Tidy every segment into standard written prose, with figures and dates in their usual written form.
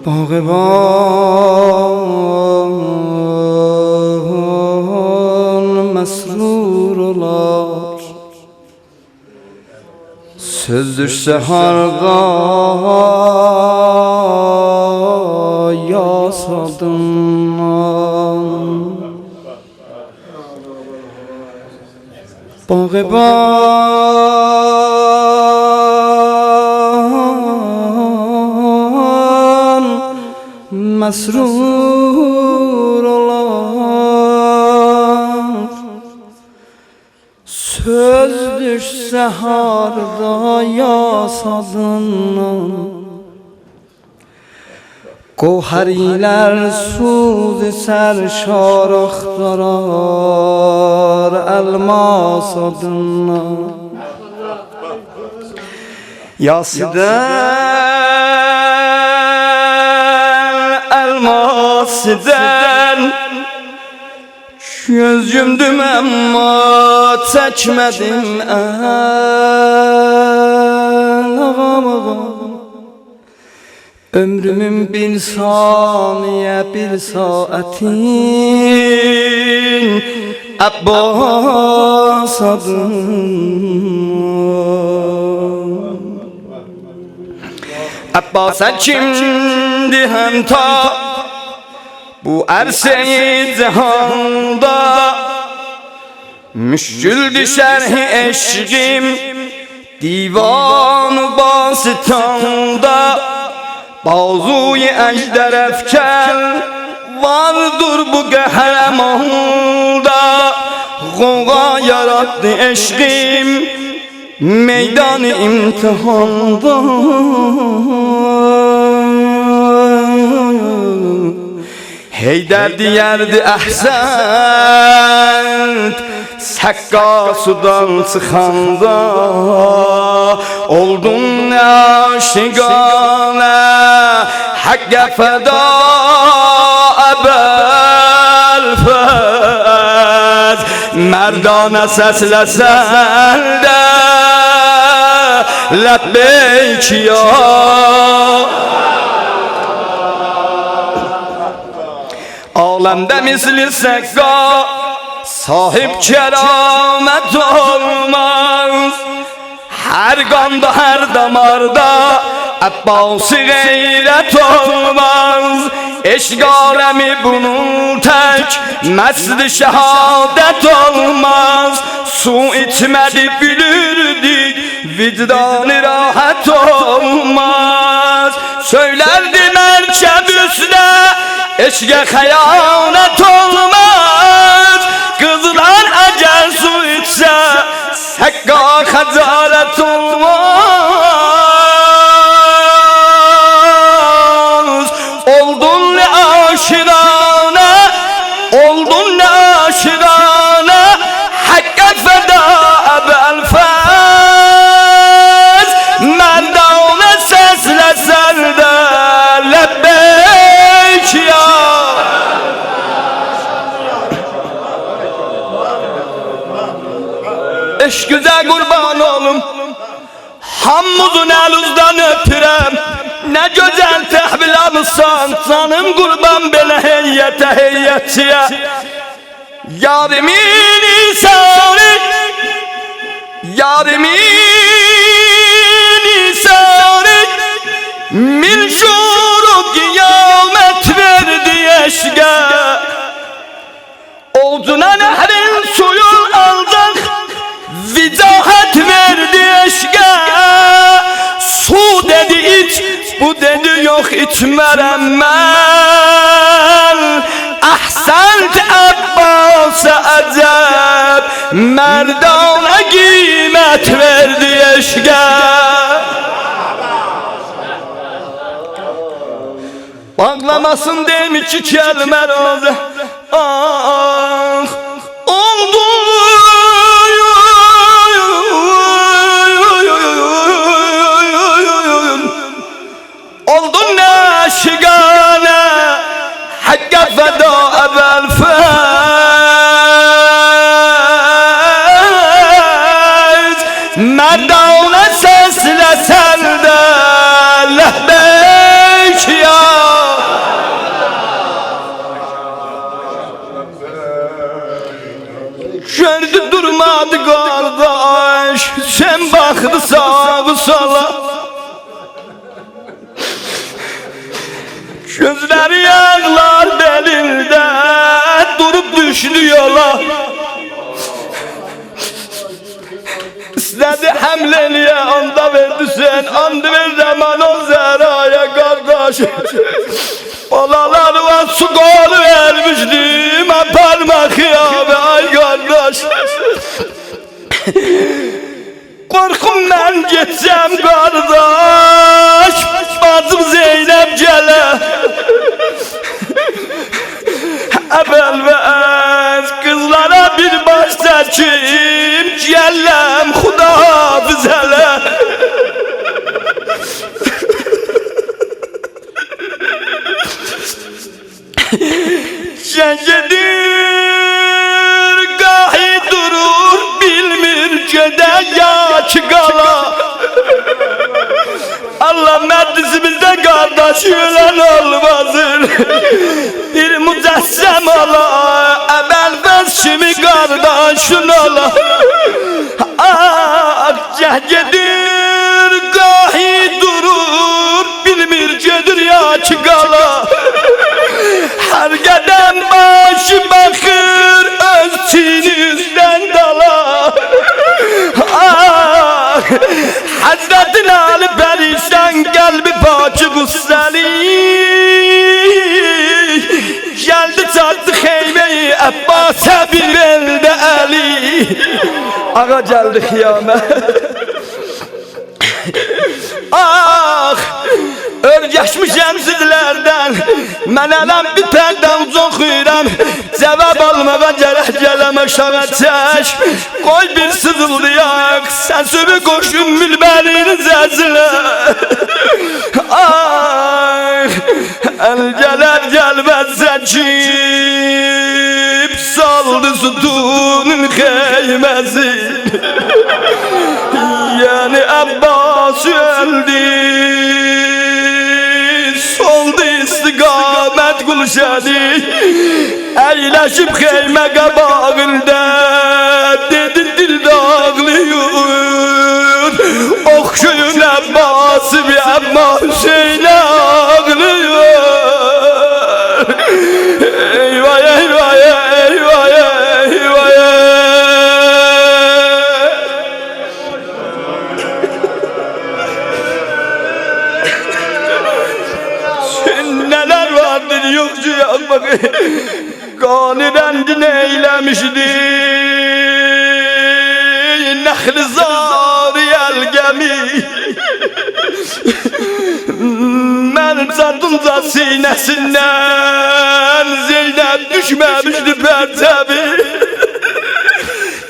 Bağban mesrur olar, söz düşse harga yasadından. Bağban mesrur olar, söz düşse harda yasadından. Gohariler suz serşar axtarar elmas adından. Yasiden elmasiden göz yumdum ama çekmedim ömrümün bir saniye bir saatin Abbas adından. Abbas'a kimdi hem ta bu erse-i cihanda, müşküldü şerhi eşkim divan-ı basitanda. Bazuy ejder efkel vardır bu kahramanda, goga yarattı eşkim meydan-ı imtihanda. Heydər diyerdi ahsent sakka sudan çıkanda, oldun aşigane hakka feda ebel fez. Merdane seslesen de lebbeyk ya alemde misli sekka sahip keramet olmaz. Her ganda her damarda Abbas-ı gayret olmaz. Eşk alemi bunun tek mesd-i şehadet olmaz. Su içmedi bilirdik vicdan-ı rahat olmaz. Söylerdi merkeb üstüne eşke hayanet olmaz. Kızlar eğer su içse sekka hazaret olmaz. Oldun ne aşirane, oldun ne aşirane hakka feda ebel fez. Merdane seslesen de lebbeyk ya. Eşküze kurban olum, hammudun eluzdan öpürem. Ne güzel tehbilanısan, canım kurban bele heyyete heyyetçiye. Yarimin isari, yarimin isari, min şuru kıyamet verdi eşke. Olduna nehrin suyun aldık, vicahet verdi eşke. Su dedi iç, bu dedi yok içmerem ben. Ahsent Abbas'a acep, merdana kıymet verdi eşke. Bağlamasın demiş ki kelime razı. Ah, oldu oldun aşigane hakka feda ebel fez. Merdane seslesen de lebbeyk ya. Gözleri yağlar belinde, durup düştü yola. İstedi hamleliye, anda verdi sen, andı ver zaman o zeraya kardeş. Balalar var su kolu vermiştim, parmak ya be ay kardeş. Korkum ben geçsem kardeş, bacım Zeynep gele. Evvel ve ez kızlara bir baş çekim, cellem Xuda hafız hele. Cengedir gahi durur, bilmir cede ya çıkala. Allah meclisimizde kardeş ölen olmasın. Bir mücessem ola, evvel vesşimi kardeşin ola. Ah cengedir gahi durur, bilmir cedir ya çıkala. Her geden başı bakır, öz çiğnizden dala. Ah, Hazretin Ali perişan, kalbi pakı gusseli. Geldi çattı xeymeyi, Abbas'a bir elde Ali. Ağa geldi kıyamet. Ah, örgeçmişem sizlerden, mən ələm bir pərdən oxuyuram. Cevap almağa gələm aşağı çək. Qoy bir sızıldayaq, sən sürü qoşun mülbəlinin zəzilə. Ah, əl gələr gəlməz zəkib, saldı sütunun xeyməsi. Yani Abbas öldü, soldu istiqamət Gülşəni. Əyləşib xeymə qabağında, dedi dil dağlıyor. Oxşuyun Abbas'ı bir Amma Hüseyn'e ağlıyor. Eyvah eyvah eyvah eyvah. Neler vardır yokçu yapmak. Kanı rendini eylemişdi. Nehli zari elgemi. Ben satınca sinesinden Zeynep düşmemişti pertebi.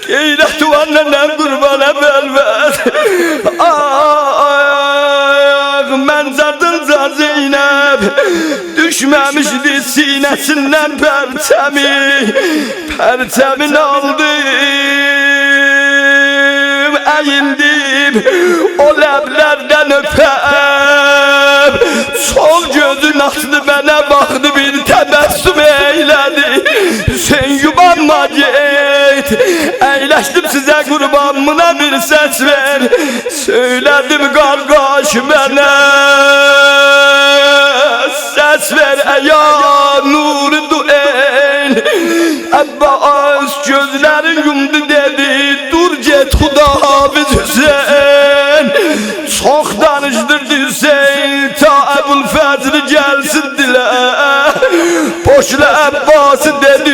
Geyret duvarlarından kurban ebelver. Ben satınca Zeynep düşmemişti sinesinden pertemi. Pertemin aldım, eğildim, o leblerden öpem. Sol gözün açtı bana baktı, bir tebessüm eyledi. Sen yubanma git, eyleştim size kurbanımına bir ses ver. Söyledim kardeş bana, ses ver ya nuru duel. Abbas gözlerin yumdu dedi, dur git Xuda hafız Hüseyin. Çok danıştırdı Hüseyin, ta Ebul Fazl gelsin dile. Boşla Abbas'ı dedi